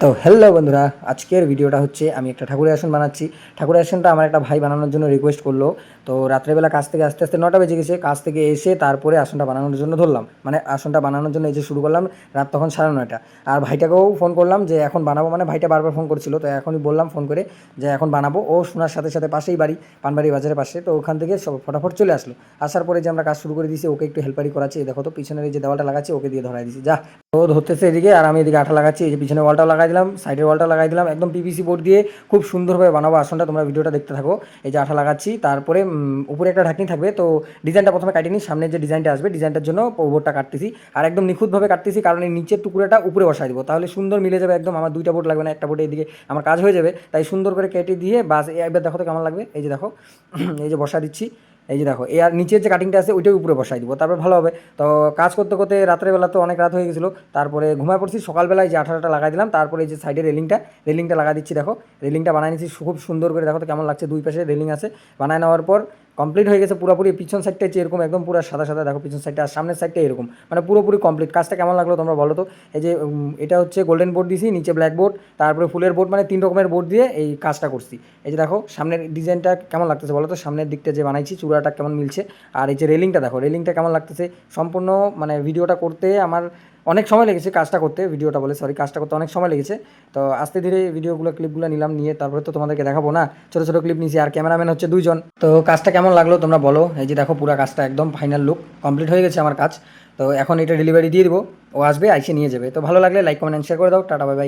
তো হ্যালো বন্ধুরা, আজকের ভিডিওটা হচ্ছে আমি একটা ঠাকুরের আসন বানাচ্ছি। ঠাকুরের আসনটা আমার একটা ভাই বানানোর জন্য রিকোয়েস্ট করলো। তো রাত্রেবেলা কাজ থেকে আস্তে আস্তে 9টা বেজে গেছে। কাজ থেকে এসে তারপরে আসনটা বানানোর জন্য ধরলাম, মানে আসনটা বানানোর জন্য এই যে শুরু করলাম। রাত তখন 9:30। আর ভাইটাকেও ফোন করলাম যে এখন বানাবো, মানে ভাইটা বারবার ফোন করছিল, তো এখনই বললাম ফোন করে যে এখন বানাবো। ও শোনার সাথে সাথে পাশেই বাড়ি, পানবাড়ি বাজারের পাশে, তো ওখান থেকে সব ফটাফট চলে আসলো। আসার পরে যে আমরা কাজ শুরু করে দিয়েছি, ওকে একটু হেল্পারি করাচ্ছি। এই দেখো তো পিছনের এই যে দেওয়ালটা লাগাচ্ছি, ওকে দিয়ে ধরাই দিয়েছি। যা, ও ধরতেছে এদিকে আর আমি এদিকে আঠা লাগাচ্ছি। এই যে পিছনে ওয়ালটাও লাগাই দিলাম, সাইডের ওয়ালটা লাগাই দিলাম, একদম পিভিসি বোর্ড দিয়ে খুব সুন্দরভাবে বানাবো আসনটা। তোমরা ভিডিওটা দেখতে থাকো। এই যে আঠা লাগাচ্ছি, তারপরে উপরে একটা ঢাকনি থাকবে। তো ডিজাইনটা প্রথমে কাটিয়ে নিই, সামনে যে ডিজাইনটা আসবে ডিজাইনটার জন্য বোর্ডটা কাটতেছি। আর একদম নিখুঁতভাবে কাটতেছি, কারণ এই নিচের টুকরোটা উপরে বসাই দিব, তাহলে সুন্দর মিলে যাবে একদম। আমার দুইটা বোর্ড লাগবে না, একটা বোর্ডে এদিকে আমার কাজ হয়ে যাবে। তাই সুন্দর করে কেটে দিয়ে বাস এবার দেখো তো কেমন লাগবে। এই যে দেখো, এই যে বসা দিচ্ছি। এই যে দেখো, এই আর নিচের যে কাটিংটা আছে ওইটাই উপরে বসাই দিব, তারপর ভালো হবে। তো কাজ করতে করতে রাত্রেবেলা তো অনেক রাত হয়ে গেছিলো, তারপরে ঘুমায় পড়ছি। সকালবেলায় যে আঠাটা লাগাই দিলাম, তারপরে এই যে সাইডে রেলিংটা লাগা দিচ্ছি। দেখো রেলিংটা বানিয়ে নিচ্ছি খুব সুন্দর করে। দেখো তো কেমন লাগছে, দুই পাশে রেলিং আছে। বানায় নেওয়ার পর কমপ্লিট হয়ে গেছে পুরোপুরি। পিছন সাইডটা হচ্ছে এরকম একদম পুরো সাদা সাদা, দেখো পিছন সাইডটা, আর সামনের সাইডটা এরকম, মানে পুরোপুরি কমপ্লিট। কাজটা কেমন লাগলো তোমরা বলো তো। এই যে এটা হচ্ছে গোল্ডেন বোর্ড দিয়েছি, নিচে ব্ল্যাক বোর্ড, তারপরে ফুলের বোর্ড, মানে 3 রকমের বোর্ড দিয়ে এই কাজটা করছি। এই যে দেখো সামনের ডিজাইনটা কেমন লাগতেছে বলো তো, সামনের দিকটা যে বানাইছি চূড়াটা কেমন মিলছে। আর এই যে রেলিংটা দেখো, রেলিংটা কেমন লাগতেছে। সম্পূর্ণ মানে ভিডিওটা করতে আমার অনেক সময় লেগেছে, কাজটা করতে, ভিডিওটা বলে সরি, কাজটা করতে অনেক সময় লেগেছে। তো আস্তে ধীরে ভিডিওগুলো ক্লিপগুলো নিলাম, নিয়ে তারপরে তো তোমাদেরকে দেখাবো না। ছোটো ছোটো ক্লিপ নিয়েছি, আর ক্যামেরাম্যান হচ্ছে 2জন। তো কাজটা কেমন লাগলো তোমরা বলো। এই যে দেখো পুরো কাজটা একদম ফাইনাল লুক কমপ্লিট হয়ে গেছে আমার কাজ। তো এখন এটা ডেলিভারি দিয়ে দিব, ও আসবে আইসে নিয়ে যাবে। তো ভালো লাগলে লাইক কমেন্ট শেয়ার করে দাও। Tata bye bye.